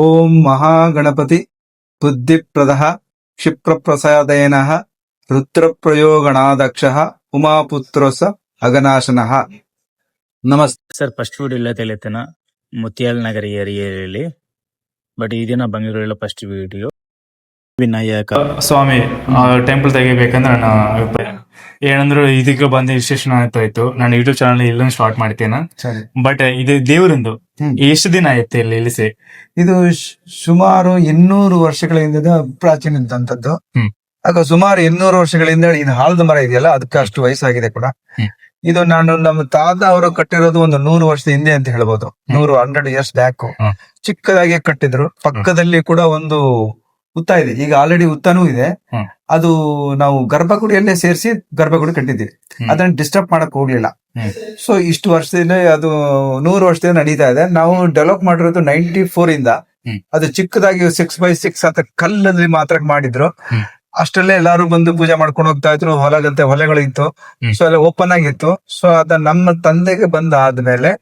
ಓಂ ಮಹಾಗಣಪತಿ ಬುದ್ಧಿಪ್ರದಃ ಕ್ಷಿಪ್ರಪ್ರಸಾದಯನಃ ರುದ್ರಪ್ರಯೋಗಣಾದಕ್ಷಃ ಉಮಾಪುತ್ರೋಸ ಅಗನಾಶನಃ. ನಮಸ್ತೆ sir, first video ಇಲ್ಲ ತಿಳಿತೇನ ಮುತ್ಯಾಲ್ ನಗರ ಏರಿಯಲ್ಲಿ, but ಈ ದಿನ ಬೆಂಗಳೂರಲ್ಲಿ ಫಸ್ಟ್ ವಿಡಿಯೋ. ವಿನಾಯಕ ಸ್ವಾಮಿ ಟೆಂಪಲ್ ತೆಗಿಬೇಕಂದ್ರೆ ನನ್ನ ಅಭಿಪ್ರಾಯ ಏನಂದ್ರೆ ಇದಕ್ಕೆ ಬಂದ ವಿಶೇಷಣ ಆಯ್ತು. ನಾನು ಯೂಟ್ಯೂಬ್ ಚಾನಲ್ ಇಲ್ಲೊಂದು ಸ್ಟಾರ್ಟ್ ಮಾಡ್ತೇನೆ. ಬಟ್ ಇದು ದೇವರಿಂದು ಎಷ್ಟು ದಿನ ಆಯ್ತು ಇಲ್ಲಿ ಇಳಿಸಿ? ಇದು ಸುಮಾರು 200 ವರ್ಷಗಳ ಹಿಂದೆ ಪ್ರಾಚೀನ ಇದ್ದಂಥದ್ದು. ಆಗ ಸುಮಾರು 200 ವರ್ಷಗಳಿಂದ ಇದು ಆಲದ ಮರ ಇದೆಯಲ್ಲ, ಅದಕ್ಕೆ ಅಷ್ಟು ವಯಸ್ಸಾಗಿದೆ ಕೂಡ. ಇದು ನಮ್ಮ ತಾತ ಅವರು ಕಟ್ಟಿರೋದು ಒಂದು 100 ವರ್ಷದ ಹಿಂದೆ ಅಂತ ಹೇಳ್ಬೋದು. 100 years ಬ್ಯಾಕ್ ಚಿಕ್ಕದಾಗಿ ಕಟ್ಟಿದ್ರು. ಪಕ್ಕದಲ್ಲಿ ಕೂಡ ಒಂದು ಹುತ್ತ ಇದೆ, ಈಗ ಆಲ್ರೆಡಿ ಹುತ್ತನೂ ಇದೆ. ಅದು ನಾವು ಗರ್ಭಗುಡಿಯಲ್ಲೇ ಸೇರಿಸಿ ಗರ್ಭಗುಡಿ ಕಟ್ಟಿದ್ದೀವಿ. ಅದನ್ನ ಡಿಸ್ಟರ್ಬ್ ಮಾಡಕ್ ಹೋಗ್ಲಿಲ್ಲ. ಸೊ ಇಷ್ಟು ವರ್ಷದಿಂದ ಅದು 100 ವರ್ಷದಿಂದ ನಡೀತಾ ಇದೆ. ನಾವು ಡೆವಲಪ್ ಮಾಡಿರೋದು 94 ಇಂದ. ಅದು ಚಿಕ್ಕದಾಗಿ 6x6 ಅಂತ ಕಲ್ಲಲ್ಲಿ ಮಾತ್ರ ಮಾಡಿದ್ರು. ಅಷ್ಟರಲ್ಲೇ ಎಲ್ಲಾರು ಬಂದು ಪೂಜೆ ಮಾಡ್ಕೊಂಡು ಹೋಗ್ತಾ ಇದ್ರು. ಹೊಲೆಗಳಿತ್ತು, ಸೊ ಎಲ್ಲ ಓಪನ್ ಆಗಿತ್ತು. ಸೊ ಅದ ನಮ್ಮ ತಂದೆಗೆ ಬಂದ ಆದ್ಮೇಲೆ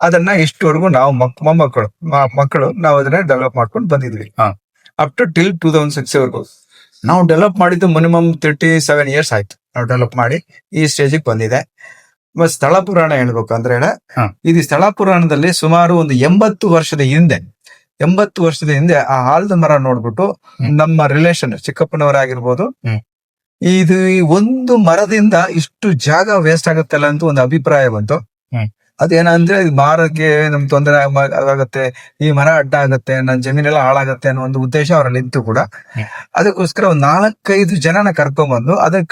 ಅದನ್ನ ಇಷ್ಟವರೆಗೂ ನಾವು ಮಕ್ಕಳು ನಾವು ಅದನ್ನ ಡೆವಲಪ್ ಮಾಡ್ಕೊಂಡು ಬಂದಿದ್ವಿ ಅಪ್ ಟು ಟಿಲ್ 2006 ವರೆಗೂ. ನಾವು ಡೆವಲಪ್ ಮಾಡಿದ್ದು ಮಿನಿಮಮ್ 37 years ಆಯ್ತು. ನಾವು ಡೆವಲಪ್ ಮಾಡಿ ಈ ಸ್ಟೇಜಿಗೆ ಬಂದಿದೆ. ಸ್ಥಳ ಪುರಾಣ ಹೇಳ್ಬೇಕು ಅಂದ್ರೆ ಇದು ಸ್ಥಳ ಪುರಾಣದಲ್ಲಿ ಸುಮಾರು ಒಂದು 80 ವರ್ಷದ ಹಿಂದೆ ಆ ಆಲದ ಮರ ನೋಡ್ಬಿಟ್ಟು ನಮ್ಮ ರಿಲೇಷನ್ ಚಿಕ್ಕಪ್ಪನವರಾಗಿರ್ಬೋದು, ಇದು ಒಂದು ಮರದಿಂದ ಇಷ್ಟು ಜಾಗ ವೇಸ್ಟ್ ಆಗುತ್ತಲ್ಲ ಅಂತ ಒಂದು ಅಭಿಪ್ರಾಯ ಬಂತು. ಅದೇನಂದ್ರೆ ಮಾರಕ್ಕೆ ನಮ್ ತೊಂದರೆ ಆಗತ್ತೆ, ಈ ಮರ ಅಡ್ಡ ಆಗತ್ತೆ, ನನ್ನ ಜಮೀನೆಲ್ಲ ಹಾಳಾಗತ್ತೆ ಅನ್ನೋ ಒಂದು ಉದ್ದೇಶ ಅವರಲ್ಲಿ ಇತ್ತು ಕೂಡ. ಅದಕ್ಕೋಸ್ಕರ ಒಂದು 4-5 ಜನನ ಕರ್ಕೊಂಡ್ಬಂದು ಅದನ್ನ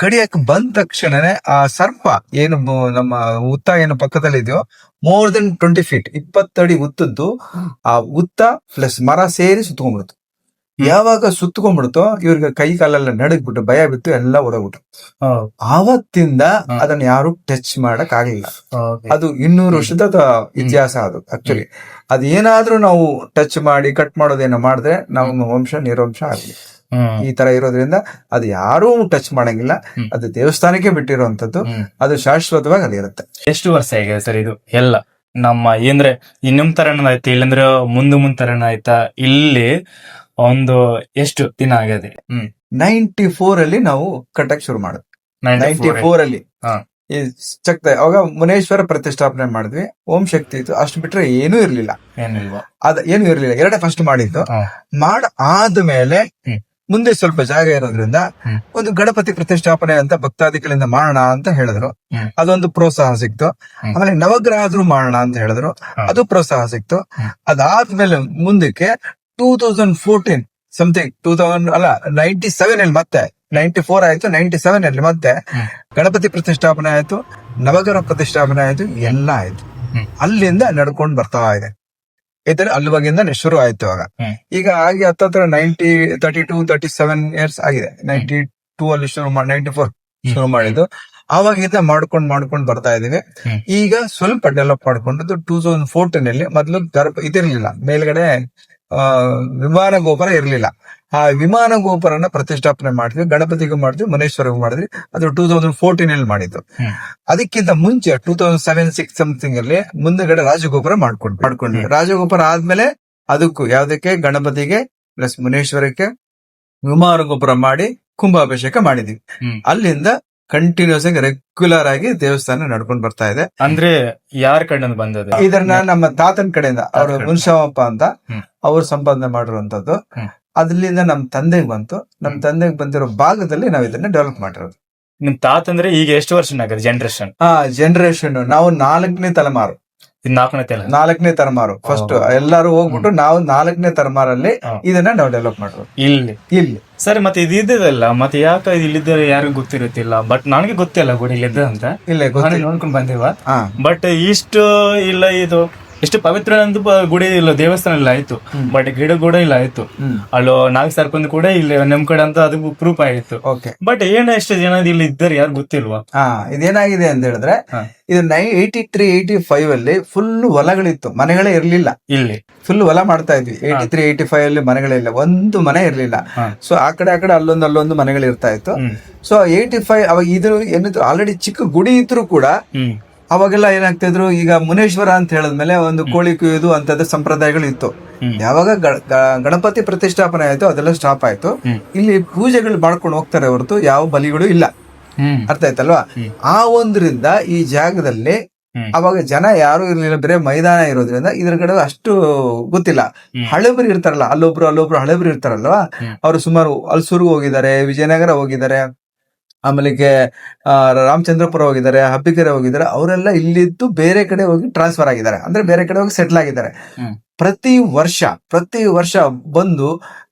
ಕಡಿಯಕ್ ಬಂದ ತಕ್ಷಣನೇ ಆ ಸರ್ಪ ಏನು ನಮ್ಮ ಹುತ್ತ ಏನು ಪಕ್ಕದಲ್ಲಿ ಇದೆಯೋ, more than 20 feet 20 ಅಡಿ ಉತ್ತದ್ದು ಆ ಹುತ್ತ ಪ್ಲಸ್ ಮರ ಸೇರಿ ಸುತ್ಕೊಂಡ್ಬಿಡ್ತು. ಯಾವಾಗ ಸುತ್ತಕೊಂಡ್ಬಿಡ್ತೋ ಇವ್ರಿಗೆ ಕೈ ಕಾಲೆಲ್ಲ ನಡಗ್ಬಿಟ್ಟು ಭಯ ಬಿತ್ತು, ಎಲ್ಲ ಓಡೋಗ್ಬಿಟ್ಟು. ಆವತ್ತಿಂದ ಅದನ್ನ ಯಾರು ಟಚ್ ಮಾಡಕ್ ಆಗ್ಲಿಲ್ಲ. ಅದು 200 ವರ್ಷದ ಇತಿಹಾಸ. ಅದು ಆಕ್ಚುಲಿ ಅದೇನಾದ್ರೂ ನಾವು ಟಚ್ ಮಾಡಿ ಕಟ್ ಮಾಡೋದೇನೋ ಮಾಡಿದ್ರೆ ನಮ್ಮ ವಂಶ ನಿರ್ವಂಶ ಆಗ್ಲಿ. ಈ ತರ ಇರೋದ್ರಿಂದ ಅದು ಯಾರೂ ಟಚ್ ಮಾಡಂಗಿಲ್ಲ. ಅದು ದೇವಸ್ಥಾನಕ್ಕೆ ಬಿಟ್ಟಿರುವಂತದ್ದು. ಅದು ಶಾಶ್ವತವಾಗಿ ಅಲ್ಲಿರುತ್ತೆ. ಎಷ್ಟು ವರ್ಷ ಆಗಿದೆ ಸರ್ ಇದು ಎಲ್ಲ? ನಮ್ಮ ಅಂದ್ರೆ ಇನ್ನೊಂದ್ ತರನ ಆಯ್ತು, ಇಲ್ಲಂದ್ರೆ ಮುಂದ್ ತರನ ಆಯ್ತಾ? ಇಲ್ಲಿ ಒಂದು ಎಷ್ಟು ದಿನ ಆಗದೆ? 94 ಅಲ್ಲಿ ನಾವು ಕಟ್ಟಕ್ ಶುರು ಮಾಡಿದ್ವಿ. 94 ಅಲ್ಲಿ ಅವಾಗ ಮುನೇಶ್ವರ ಪ್ರತಿಷ್ಠಾಪನೆ ಮಾಡಿದ್ವಿ. ಓಂ ಶಕ್ತಿ ಇತ್ತು, ಅಷ್ಟು ಬಿಟ್ರೆ ಏನೂ ಇರ್ಲಿಲ್ಲ. ಏನು ಇರ್ಲಿಲ್ಲ. ಎರಡೇ ಫಸ್ಟ್ ಮಾಡಿದ್ದು. ಆದ್ಮೇಲೆ ಮುಂದೆ ಸ್ವಲ್ಪ ಜಾಗ ಇರೋದ್ರಿಂದ ಒಂದು ಗಣಪತಿ ಪ್ರತಿಷ್ಠಾಪನೆ ಅಂತ ಭಕ್ತಾದಿಗಳಿಂದ ಮಾಡೋಣ ಅಂತ ಹೇಳಿದ್ರು. ಅದೊಂದು ಪ್ರೋತ್ಸಾಹ ಸಿಕ್ತು. ಆಮೇಲೆ ನವಗ್ರಹಾದ್ರು ಮಾಡೋಣ ಅಂತ ಹೇಳಿದ್ರು, ಅದು ಪ್ರೋತ್ಸಾಹ ಸಿಕ್ತು. ಅದಾದ್ಮೇಲೆ ಮುಂದಕ್ಕೆ 2014 ಸಮಥಿಂಗ್ 97 ಅಲ್ಲಿ ಮತ್ತೆ 94 ಆಯ್ತು, 97 ಅಲ್ಲಿ ಮತ್ತೆ ಗಣಪತಿ ಪ್ರತಿಷ್ಠಾಪನೆ ಆಯ್ತು, ನವಗ್ರಹ ಪ್ರತಿಷ್ಠಾಪನೆ ಆಯ್ತು, ಎಲ್ಲ ಆಯ್ತು. ಅಲ್ಲಿಂದ ನಡ್ಕೊಂಡು ಬರ್ತಾ ಇದೆ. ಇತರ ಅಲ್ಲಿವಾಗಿಂದ ಶುರು ಆಯ್ತು. ಈಗ ಹಾಗೆ ಹತ್ತತ್ರ 32-37 years ಆಗಿದೆ. 92 ಅಲ್ಲಿ 94 ಶುರು ಮಾಡಿದ್ದು. ಆವಾಗಿಂದ ಮಾಡ್ಕೊಂಡು ಬರ್ತಾ ಇದೀವಿ. ಈಗ ಸ್ವಲ್ಪ ಡೆವಲಪ್ ಮಾಡ್ಕೊಂಡದ್ದು 2014 ಅಲ್ಲಿ. ಮೊದಲು ಇದಿರ್ಲಿಲ್ಲ, ಮೇಲ್ಗಡೆ ವಿಮಾನ ಗೋಪುರ ಇರ್ಲಿಲ್ಲ. ಆ ವಿಮಾನ ಗೋಪುರನ ಪ್ರತಿಷ್ಠಾಪನೆ ಮಾಡಿದ್ವಿ. ಗಣಪತಿಗೂ ಮಾಡಿದ್ವಿ, ಮುನೇಶ್ವರಿಗೂ ಮಾಡಿದ್ವಿ. ಅದು 2014 ಅಲ್ಲಿ ಮಾಡಿದ್ದು. ಅದಕ್ಕಿಂತ ಮುಂಚೆ 2007-6 ಸಮಥಿಂಗ್ ಅಲ್ಲಿ ಮುಂದೆಗಡೆ ರಾಜಗೋಪುರ ಮಾಡ್ಕೊಂಡ್ವಿ. ರಾಜಗೋಪುರ ಆದ್ಮೇಲೆ ಅದಕ್ಕೂ ಯಾವ್ದಕ್ಕೆ ಗಣಪತಿಗೆ ಪ್ಲಸ್ ಮುನೇಶ್ವರಕ್ಕೆ ವಿಮಾನ ಗೋಪುರ ಮಾಡಿ ಕುಂಭಾಭಿಷೇಕ ಮಾಡಿದ್ವಿ. ಅಲ್ಲಿಂದ ಕಂಟಿನ್ಯೂಸ್ ಆಗಿ ರೆಗ್ಯುಲರ್ ಆಗಿ ದೇವಸ್ಥಾನ ನಡ್ಕೊಂಡು ಬರ್ತಾ ಇದೆ. ಅಂದ್ರೆ ಯಾರ ಕಡೆಯಿಂದ ಬಂದದ್ದು? ಇದನ್ನ ನಮ್ಮ ತಾತನ ಕಡೆಯಿಂದ, ಅವರು ಮುನ್ಷವಪ್ಪ ಅಂತ ಅವ್ರು ಸಂಪಾದನೆ ಮಾಡಿರುವಂತದ್ದು. ಅದ್ರಿಂದ ನಮ್ ತಂದೆಗೆ ಬಂತು. ನಮ್ ತಂದೆಗೆ ಬಂದಿರೋ ಭಾಗದಲ್ಲಿ ನಾವ್ ಇದನ್ನ ಡೆವಲಪ್ ಮಾಡಿರೋದು. ನಿಮ್ ತಾತ ಅಂದ್ರೆ ಈಗ ಎಷ್ಟು ವರ್ಷ ಜನರೇಷನ್? ಜನರೇಷನ್ ನಾವು 4ನೇ ತಲೆಮಾರು. 4ನೇ ತಲೆಮಾರು ಫಸ್ಟ್ ಎಲ್ಲಾರು ಹೋಗ್ಬಿಟ್ಟು ನಾವು 4ನೇ ತಲೆಮಾರಲ್ಲಿ ಇದನ್ನ ನಾವು ಡೆವಲಪ್ ಮಾಡೋದು ಇಲ್ಲಿ. ಸರಿ, ಮತ್ತೆ ಇದಿದ್ದಲ್ಲ, ಮತ್ತೆ ಯಾಕೆ ಇಲ್ಲಿದ್ದ ಯಾರಿಗೂ ಗೊತ್ತಿರುತ್ತಿಲ್ಲ. ಬಟ್ ನನಗೆ ಗೊತ್ತಿಲ್ಲ ಗುಡಿ ಇಲ್ಲಿದ್ದ ಅಂತ. ಇಲ್ಲ, ನೋಡ್ಕೊಂಡ್ ಬಂದಿವ. ಬಟ್ ಇಷ್ಟು ಇಲ್ಲ, ಇದು ಎಷ್ಟು ಪವಿತ್ರ ಗುಡಿ ಇಲ್ಲ, ದೇವಸ್ಥಾನ ಇಲ್ಲ ಆಯ್ತು. ಬಟ್ ಗಿಡ ಕೂಡ ಇಲ್ಲ ಆಯ್ತು. ಅಲ್ಲೋ ನಾಲ್ಕು ಸರ್ಕೊಂಡ್ ಕೂಡ ಇಲ್ಲಿ ನಮ್ ಕಡೆ ಅಂತ ಅದು ಪ್ರೂಫ್ ಆಯ್ತು. ಬಟ್ ಏನ ಎಷ್ಟು ಜನ ಇಲ್ಲಿ ಇದ್ದಾರೆ ಯಾರು ಗೊತ್ತಿಲ್ವಾ? ಇದೇನಾಗಿದೆ ಅಂತ ಹೇಳಿದ್ರೆ, ಇದು 83-85 ಅಲ್ಲಿ ಫುಲ್ ಹೊಲಗಳಿತ್ತು, ಮನೆಗಳೇ ಇರ್ಲಿಲ್ಲ. ಇಲ್ಲಿ ಫುಲ್ ಹೊಲ ಮಾಡ್ತಾ ಇದ್ವಿ. 83-85 ಅಲ್ಲಿ ಮನೆಗಳಿಲ್ಲ, ಒಂದು ಮನೆ ಇರ್ಲಿಲ್ಲ. ಸೊ ಆ ಕಡೆ ಅಲ್ಲೊಂದು ಮನೆಗಳು ಇರ್ತಾ ಇತ್ತು. ಸೊ 85 ಅವಾಗ ಇದು ಏನಿತ್ತು, ಆಲ್ರೆಡಿ ಚಿಕ್ಕ ಗುಡಿ ಇದ್ರು ಕೂಡ ಅವಾಗೆಲ್ಲ ಏನಾಗ್ತಾ ಇದ್ರು, ಈಗ ಮುನೇಶ್ವರ ಅಂತ ಹೇಳಿದ್ಮೇಲೆ ಒಂದು ಕೋಳಿ ಕುಯ್ಯೋದು ಅಂತದ ಸಂಪ್ರದಾಯಗಳು ಇತ್ತು. ಯಾವಾಗ ಗಣಪತಿ ಪ್ರತಿಷ್ಠಾಪನೆ ಆಯ್ತು ಅದೆಲ್ಲ ಸ್ಟಾಪ್ ಆಯ್ತು. ಇಲ್ಲಿ ಪೂಜೆಗಳು ಮಾಡ್ಕೊಂಡು ಹೋಗ್ತಾರೆ ಹೊರತು ಯಾವ ಬಲಿಗಳು ಇಲ್ಲ. ಅರ್ಥ ಆಯ್ತಲ್ವಾ? ಆ ಒಂದ್ರಿಂದ ಈ ಜಾಗದಲ್ಲಿ ಅವಾಗ ಜನ ಯಾರು ಇರ್ಲಿಲ್ಲ, ಬೇರೆ ಮೈದಾನ ಇರೋದ್ರಿಂದ ಇದ್ರ ಕಡೆ ಅಷ್ಟು ಗೊತ್ತಿಲ್ಲ. ಹಳಬರು ಇರ್ತಾರಲ್ಲ, ಅಲ್ಲೊಬ್ರು ಹಳಬರು ಇರ್ತಾರಲ್ವಾ, ಅವರು ಸುಮಾರು ಹಲ್ಸೂರ್ಗೂ ಹೋಗಿದ್ದಾರೆ, ವಿಜಯನಗರ ಹೋಗಿದ್ದಾರೆ, ಆಮೇಲೆ ರಾಮಚಂದ್ರಪುರ ಹೋಗಿದ್ದಾರೆ, ಹಬ್ಬಿಕೆರೆ ಹೋಗಿದ್ದಾರೆ. ಅವರೆಲ್ಲ ಇಲ್ಲಿದ್ದು ಬೇರೆ ಕಡೆ ಹೋಗಿ ಟ್ರಾನ್ಸ್ಫರ್ ಆಗಿದ್ದಾರೆ, ಅಂದ್ರೆ ಬೇರೆ ಕಡೆ ಹೋಗಿ ಸೆಟ್ಲ್ ಆಗಿದ್ದಾರೆ. ಪ್ರತಿ ವರ್ಷ ಬಂದು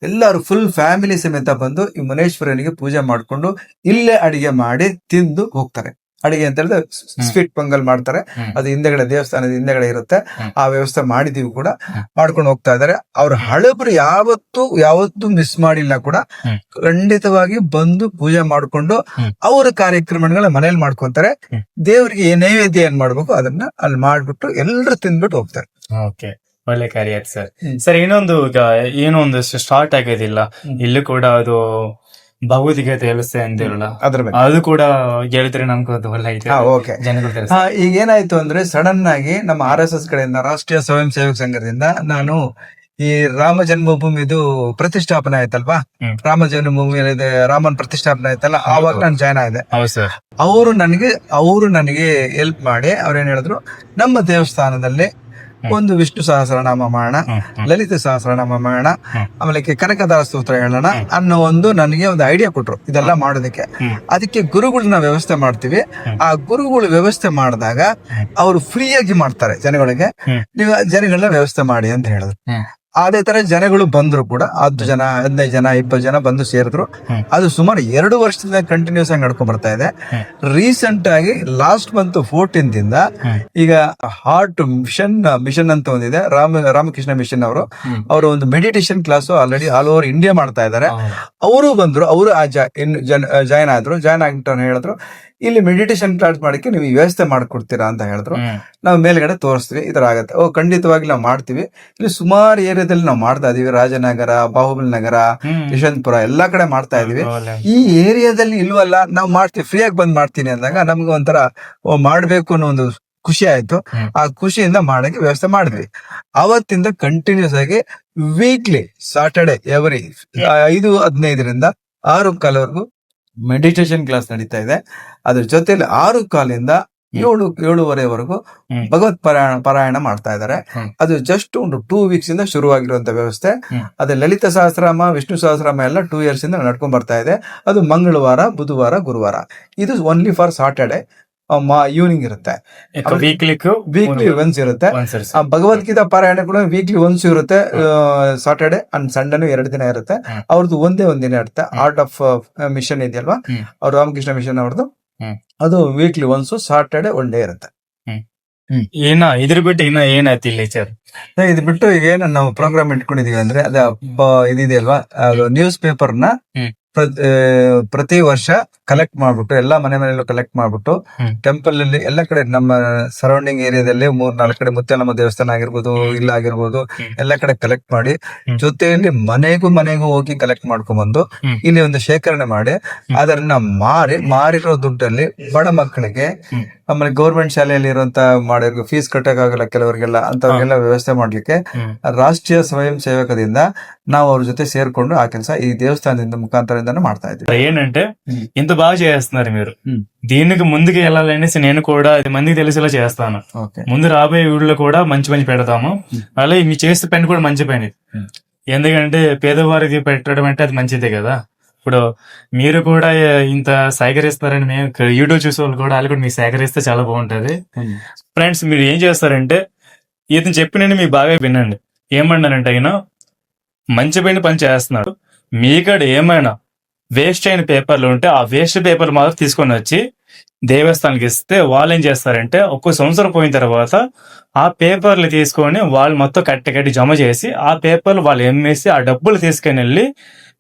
ಎಲ್ಲರೂ ಫುಲ್ ಫ್ಯಾಮಿಲಿ ಸಮೇತ ಬಂದು ಈ ಮುನೇಶ್ವರನಿಗೆ ಪೂಜೆ ಮಾಡ್ಕೊಂಡು ಇಲ್ಲೇ ಅಡಿಗೆ ಮಾಡಿ ತಿಂದು ಹೋಗ್ತಾರೆ. ಅಡಿಗೆ ಅಂತ ಹೇಳಿದ್ರೆ ಸ್ವೀಟ್ ಪೊಂಗಲ್ ಮಾಡ್ತಾರೆ, ಅದು ಹಿಂದೆಗಡೆ ದೇವಸ್ಥಾನದ ಹಿಂದೆಗಡೆ ಇರುತ್ತೆ. ಆ ವ್ಯವಸ್ಥೆ ಮಾಡಿದೀವಿ ಕೂಡ, ಮಾಡ್ಕೊಂಡು ಹೋಗ್ತಾ ಇದಾರೆ. ಅವ್ರ ಹಳಬರು ಯಾವತ್ತೂ ಮಿಸ್ ಮಾಡಿಲ್ಲ ಕೂಡ. ಖಂಡಿತವಾಗಿ ಬಂದು ಪೂಜೆ ಮಾಡ್ಕೊಂಡು ಅವರ ಕಾರ್ಯಕ್ರಮಗಳ ಮನೇಲಿ ಮಾಡ್ಕೊಂತಾರೆ. ದೇವರಿಗೆ ನೈವೇದ್ಯ ಏನ್ ಮಾಡ್ಬೇಕು ಅದನ್ನ ಅಲ್ಲಿ ಮಾಡ್ಬಿಟ್ಟು ಎಲ್ಲರೂ ತಿಂದ್ಬಿಟ್ಟು ಹೋಗ್ತಾರೆ. ಓಕೆ, ಒಳ್ಳೆ ಕಾರ್ಯ ಆಯ್ತು ಸರ್. ಸರ್, ಇನ್ನೊಂದು ಈಗ ಏನೋ ಒಂದು ಸ್ಟಾರ್ಟ್ ಆಗೋದಿಲ್ಲ, ಇಲ್ಲೂ ಕೂಡ ಅದು ಭಗವದ್ಗೀತೆ ವ್ಯವಸ್ಥೆ ಅಂತಿರಲ್ಲ, ಅದು ಕೂಡ ಹೇಳಿದ್ರೆ ನಮ್ಗೆ ಅದು ಒಳ್ಳೆ ಜನಗಳು. ಈಗ ಏನಾಯ್ತು ಅಂದ್ರೆ ಸಡನ್ ಆಗಿ ನಮ್ಮ RSS ಕಡೆಯಿಂದ, ರಾಷ್ಟ್ರೀಯ ಸ್ವಯಂ ಸೇವಕ ಸಂಘದಿಂದ ನಾನು ಈ ರಾಮ ಜನ್ಮಭೂಮಿದು ಪ್ರತಿಷ್ಠಾಪನೆ ಆಯ್ತಲ್ವಾ, ರಾಮ ಜನ್ಮಭೂಮಿ ರಾಮನ್ ಪ್ರತಿಷ್ಠಾಪನೆ ಆಯ್ತಲ್ಲ, ಆವಾಗ ನಾನು ಜಾಯ್ನ್ ಆಗಿದೆ. ಅವರು ನನಗೆ ಹೆಲ್ಪ್ ಮಾಡಿ ಅವ್ರೇನ್ ಹೇಳಿದ್ರು, ನಮ್ಮ ದೇವಸ್ಥಾನದಲ್ಲಿ ಒಂದು ವಿಷ್ಣು ಸಹಸ್ರನಾಮ ಮಾಡೋಣ, ಲಲಿತ ಸಹಸ್ರನಾಮ ಮಾಡೋಣ, ಆಮೇಲೆ ಕನಕದಾರ ಸ್ತೋತ್ರ ಹೇಳೋಣ ಅನ್ನೋ ನನಗೆ ಒಂದು ಐಡಿಯಾ ಕೊಟ್ರು ಇದೆಲ್ಲ ಮಾಡೋದಕ್ಕೆ. ಅದಕ್ಕೆ ಗುರುಗಳನ್ನ ವ್ಯವಸ್ಥೆ ಮಾಡ್ತೀವಿ. ಆ ಗುರುಗಳು ವ್ಯವಸ್ಥೆ ಮಾಡಿದಾಗ ಅವರು ಫ್ರೀಯಾಗಿ ಮಾಡ್ತಾರೆ ಜನಗಳಿಗೆ, ನೀವು ಜನಗಳನ್ನ ವ್ಯವಸ್ಥೆ ಮಾಡಿ ಅಂತ ಹೇಳಿದ್ರು. ಅದೇ ತರ ಜನಗಳು ಬಂದ್ರು ಕೂಡ, 10 ಜನ 15 ಜನ 20 ಜನ ಬಂದು ಸೇರಿದ್ರು. ಅದು ಸುಮಾರು 2 ವರ್ಷದಿಂದ ಕಂಟಿನ್ಯೂಸ್ ಆಗಿ ನಡ್ಕೊಂಡ್ ಬರ್ತಾ ಇದೆ. ರೀಸೆಂಟ್ ಆಗಿ ಲಾಸ್ಟ್ ಮಂತ್ 14 ದಿಂದ ಈಗ ಹಾರ್ಟ್ ಮಿಷನ್ ಅಂತ ಒಂದಿದೆ, ರಾಮಕೃಷ್ಣ ಮಿಷನ್ ಅವರು ಒಂದು meditation class already all over India ಮಾಡ್ತಾ ಇದ್ದಾರೆ. ಅವರು ಬಂದ್ರು, ಅವರು ಜಾಯ್ನ್ ಆದ್ರು. ಜಾಯ್ನ್ ಆಗಿಟ್ಟು ಹೇಳಿದ್ರು, ಇಲ್ಲಿ ಮೆಡಿಟೇಷನ್ ಕ್ಲಾಸ್ ಮಾಡಕ್ಕೆ ನೀವು ವ್ಯವಸ್ಥೆ ಮಾಡ್ಕೊಡ್ತೀರಾ ಅಂತ ಹೇಳಿದ್ರು. ನಾವು ಮೇಲ್ಗಡೆ ತೋರಿಸ್ತೀವಿ, ಈ ತರ ಆಗತ್ತೆ. ಖಂಡಿತವಾಗಿ ನಾವು ಮಾಡ್ತೀವಿ. ಇಲ್ಲಿ ಸುಮಾರು ಏರಿಯಾದಲ್ಲಿ ನಾವು ಮಾಡ್ತಾ ಇದೀವಿ. ರಾಜನಗರ, ಬಾಹುಬಲಿ ನಗರ, ಯಶವಂತಪುರ ಎಲ್ಲಾ ಕಡೆ ಮಾಡ್ತಾ ಇದೀವಿ. ಈ ಏರಿಯಾದಲ್ಲಿ ಇಲ್ವಲ್ಲ, ನಾವು ಮಾಡ್ತೀವಿ, ಫ್ರೀಯಾಗಿ ಬಂದ್ ಮಾಡ್ತೀನಿ ಅಂದಾಗ ನಮ್ಗೆ ಒಂಥರ ಮಾಡ್ಬೇಕು ಅನ್ನೋ ಒಂದು ಖುಷಿ ಆಯ್ತು. ಆ ಖುಷಿಯಿಂದ ಮಾಡಕ್ಕೆ ವ್ಯವಸ್ಥೆ ಮಾಡಿದ್ವಿ. ಅವತ್ತಿಂದ ಕಂಟಿನ್ಯೂಸ್ ಆಗಿ weekly Saturday every 5:15 6:15 meditation class ನಡೀತಾ ಇದೆ. ಅದ್ರ ಜೊತೆಲಿ 6:15 7:30 ಭಗವತ್ ಪಾರಾಯಣ ಮಾಡ್ತಾ ಇದ್ದಾರೆ. ಅದು ಜಸ್ಟ್ ಒಂದು 2 ವೀಕ್ಸ್ ಇಂದ ಶುರುವಾಗಿರುವಂತ ವ್ಯವಸ್ಥೆ. ಅದೇ ಲಲಿತ ಸಹಸ್ರನಾಮ, ವಿಷ್ಣು ಸಹಸ್ರನಾಮ ಎಲ್ಲ 2 years ಇಂದ ನಡ್ಕೊಂಡ್ ಬರ್ತಾ ಇದೆ. ಅದು ಮಂಗಳವಾರ, ಬುಧವಾರ, ಗುರುವಾರ. ಇದು ಓನ್ಲಿ ಫಾರ್ ಸಾಟರ್ಡೆ ಈವ್ನಿಂಗ್ ಇರುತ್ತೆ. ವೀಕ್ಲಿ ಒನ್ಸ್ ಇರುತ್ತೆ. ಭಗವದ್ಗೀತಾ ಪಾರಾಯಣ ಕೂಡ ವೀಕ್ಲಿ ಒನ್ಸ್ ಇರುತ್ತೆ. ಸಾಟರ್ಡೆ ಅಂಡ್ ಸಂಡೇನು 2 ದಿನ ಇರುತ್ತೆ. ಅವ್ರದ್ದು ಒಂದೇ ದಿನ ಇರುತ್ತೆ. ಆರ್ಟ್ ಆಫ್ ಮಿಷನ್ ಇದೆಯಲ್ವಾ, ಅವ್ರು ರಾಮಕೃಷ್ಣ ಮಿಷನ್ ಅವ್ರದ್ದು, ಅದು ವೀಕ್ಲಿ ಒನ್ಸ್ ಸಾಟರ್ಡೆ 1 day ಇರುತ್ತೆ. ಇದ್ರ ಬಿಟ್ಟು ಇನ್ನ ಏನಾಯ್ತು ಇಲ್ಲಿ ಸರ್? ಇದು ಬಿಟ್ಟು ಈಗ ಏನ ನಾವು ಪ್ರೋಗ್ರಾಮ್ ಇಟ್ಕೊಂಡಿದೀವಿ ಅಂದ್ರೆ ಇದಿದೆಯಲ್ವಾ, ನ್ಯೂಸ್ ಪೇಪರ್ ನ ಪ್ರತಿ ವರ್ಷ ಕಲೆಕ್ಟ್ ಮಾಡ್ಬಿಟ್ಟು ಎಲ್ಲಾ ಮನೆಯಲ್ಲೂ ಕಲೆಕ್ಟ್ ಮಾಡ್ಬಿಟ್ಟು ಟೆಂಪಲ್ ಅಲ್ಲಿ ಎಲ್ಲ ಕಡೆ ನಮ್ಮ ಸರೌಂಡಿಂಗ್ ಏರಿಯಾದಲ್ಲಿ 3-4 ಕಡೆ ಮುತ್ಯಾಲಮ್ಮ ದೇವಸ್ಥಾನ ಆಗಿರ್ಬೋದು, ಇಲ್ಲ ಆಗಿರ್ಬೋದು, ಎಲ್ಲ ಕಡೆ ಕಲೆಕ್ಟ್ ಮಾಡಿ ಜೊತೆಯಲ್ಲಿ ಮನೆಗೂ ಹೋಗಿ ಕಲೆಕ್ಟ್ ಮಾಡ್ಕೊಂಡ್ಬಂದು ಇಲ್ಲಿ ಒಂದು ಶೇಖರಣೆ ಮಾಡಿ ಅದನ್ನ ಮಾರಿರೋ ದುಡ್ಡಲ್ಲಿ ಬಡ ಮಕ್ಕಳಿಗೆ, ಆಮೇಲೆ ಗೌರ್ಮೆಂಟ್ ಶಾಲೆಯಲ್ಲಿ ಇರುವಂತ ಮಾಡಿರೋ ಫೀಸ್ ಕಟ್ಟಕ್ಕಾಗಲ್ಲ ಕೆಲವರಿಗೆಲ್ಲ, ಅಂತವ್ರಿಗೆಲ್ಲ ವ್ಯವಸ್ಥೆ ಮಾಡ್ಲಿಕ್ಕೆ ರಾಷ್ಟ್ರೀಯ ಸ್ವಯಂ ಸೇವಕದಿಂದ ನಾವು ಅವ್ರ ಜೊತೆ ಸೇರ್ಕೊಂಡು ಆ ಕೆಲಸ ಈ దేవస్థానದಿಂದ ముఖాంతరంగానే ಮಾಡ್ತಾ ఇದ್ದೀವಿ. ఏంటంటే ఇంత బాగా చేస్తున్నారు మీరు. దీనికి ముందుకు వెళ్ళాలనేసి నేను కూడా 10 మందికి తెలిసేలా చేస్తాను. ముందు రాబోయే వీడియోలో కూడా మంచి పని పెడతాము. అలాగే మీ చేసే పని కూడా మంచి పని. ఎందుకంటే పేదవారికి పెట్టడం అంటే అది మంచిదే కదా. ఇప్పుడు మీరు కూడా ఇంత సేకరిస్తారని మేము యూట్యూబ్ చూసే వాళ్ళు కూడా వాళ్ళు కూడా మీకు సేకరిస్తే చాలా బాగుంటది. ఫ్రెండ్స్, మీరు ఏం చేస్తారంటే ఇతను చెప్పినండి మీకు బాగా వినండి. ఏమన్నారంటే ఆయన మంచి పని చేస్తున్నాడు. మీకడ ఏమైనా వేస్ట్ అయిన పేపర్లు ఉంటే ఆ వేస్ట్ పేపర్లు మాత్రం తీసుకొని వచ్చి దేవస్థానానికి ఇస్తే వాళ్ళు ఏం చేస్తారంటే 1 సంవత్సరం పోయిన తర్వాత ఆ పేపర్లు తీసుకొని వాళ్ళు మొత్తం కట్టి జమ చేసి ఆ పేపర్లు వాళ్ళు ఎమ్మేసి ఆ డబ్బులు తీసుకొని వెళ్ళి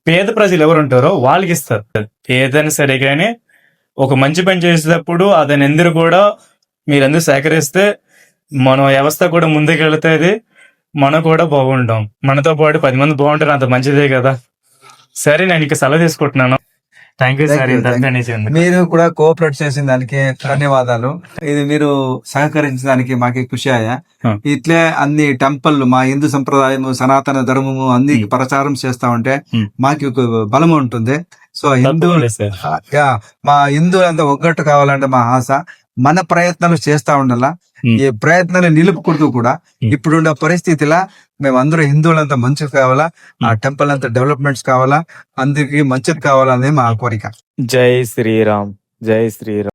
పేద ప్రజలు ఎవరు ఉంటారో వాళ్ళకి ఇస్తారు. ఏదైనా సరే కానీ ఒక మంచి పని చేసేటప్పుడు అదని అందరూ కూడా మీరందరూ సేకరిస్తే మన వ్యవస్థ కూడా ముందుకెళ్తుంది, మనం కూడా బాగుంటాం. మనతో పాటు 10 మంది బాగుంటారు, అంత మంచిదే కదా. సరే, నేను ఇక సెలవు తీసుకుంటున్నాను. Thank you Thank sir you, ఇంత thank you. అనేసి మీరు కూడా కోఆపరేట్ చేసిన దానికి ధన్యవాదాలు. ఇది మీరు సహకరించిన దానికి మాకు ఖుషి అయ్యా. Hmm. ఇట్లే అన్ని టెంపుల్ మా హిందూ సంప్రదాయము సనాతన ధర్మము అన్ని ప్రచారం చేస్తా ఉంటే Hmm. మాకు ఒక బలం ఉంటుంది. సో హిందువులు సార్ మా హిందువులంతా ఒగ్గట్టు కావాలంటే మా ఆశ. మన ప్రయత్నాలు చేస్తా ఉండాలా. Hmm. ఈ ప్రయత్నాలు నిలుపుకుంటూ కూడా ఇప్పుడున్న పరిస్థితిలా మేమందరూ హిందువులంతా మంచిది కావాలా, ఆ టెంపుల్ అంతా డెవలప్మెంట్స్ కావాలా, అందరికి మంచిది కావాలనేది మా కోరిక. జై శ్రీరామ్, జై శ్రీరామ్.